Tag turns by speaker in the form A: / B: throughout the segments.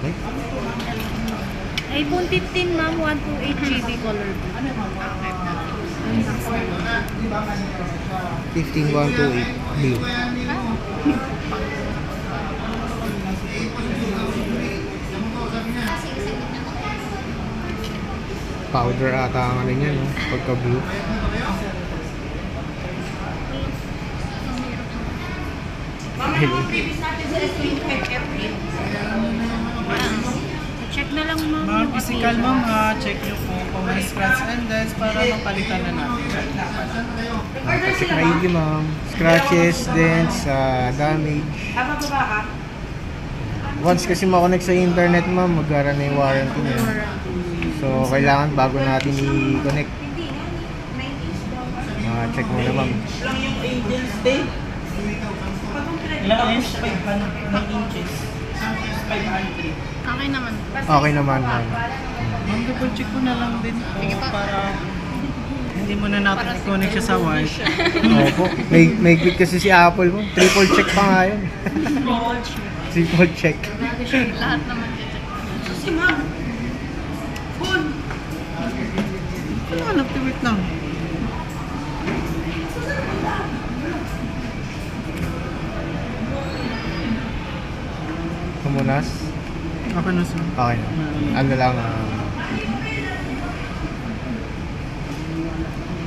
A: malaki.
B: iPhone 15 ma'am, 128 GB color blue.
A: 15128 blue. Powder ata ang ano niya, no? Pagka blue.
B: Check na lang ma'am
C: Ma'am,
B: yung
C: physical
B: appeal.
C: ma'am, check nyo po kung may scratch and dents para mapalitan na natin.
A: Check na yun, ma'am. Scratches, dents, damage. Once kasi makonect sa internet, ma'am, mag-gara na yung warranty niya. So, kailangan bago natin i-connect. Check muna, ma'am.
C: Lang yung Angels Day. Ilang inch? 500 inches. 500.
B: Okay naman.
A: Okay naman, ma'am.
C: Ma'am, double check ko na lang din po para hindi mo na natin i-connect siya sa wife.
A: Opo. May click kasi si Apple mo. Triple check pa nga yun. Triple check.
B: Lahat naman check.
C: Si ma'am. Phone. Ano ka nag-tweet lang?
A: Kumunas?
C: Ako na sir.
A: Okay na. Ano lang,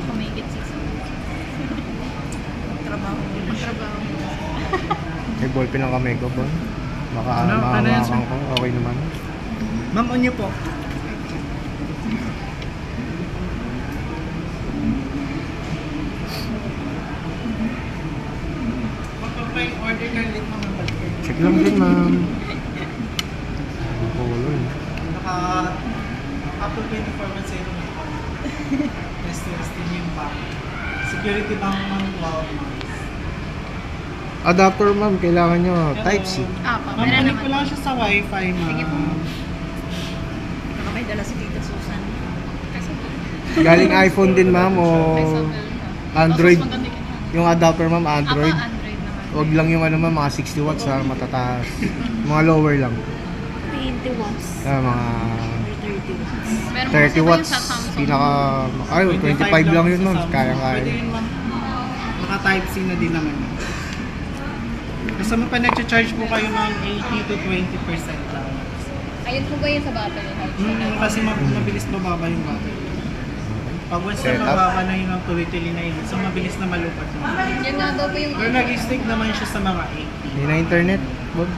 B: Kumigit 6 Trabaho. Trabaho.
A: may ballpen ng kamay ko, bon. Baka
C: Ano? Ano yan, sir?
A: makakamakang ko. Okay naman.
C: Ma'am, on niyo po. Order ka ulit mga balik.
A: Check lang din, ma'am. Polo eh.
C: Apple 24 months sa'yo naman po. Rest din yung back. Security bank ng 12 months.
A: Adapter, ma'am. Kailangan nyo. Type-C.
B: Apa,
C: Ma'am,
B: meron
C: connect ko
B: naman.
C: lang siya sa wifi, ma'am.
B: Sige po. Baka may dala si Tita Susan.
A: Galing iPhone din, ma'am, o Android.
B: Mas maganda
A: Yung adapter, ma'am, Android.
B: Android naman.
A: Huwag lang yung ano, ma'am, mga 60 watts, matataas. Mga lower lang.
B: 20 watts.
A: Mga
B: 30 watts.
A: 30 watts. Pinaka, ay, 25 lang yun, ma'am. Kaya-kaya.
C: Pwede yun, ma'am. Naka Type-C na din naman yun. Basta pa nag-charge po kayo ng 80 to 20% lang.
B: Ayun po ba yun sa battery?
C: Kasi mabilis bababa yung battery. Pag once na
A: Setup.
C: mababa na yun ang tuloy-tuloy na yun, so mabilis na malupat.
B: Yan nga daw po yung
C: Pero nag-stick naman siya sa mga 80.
A: Hindi na internet. Wag.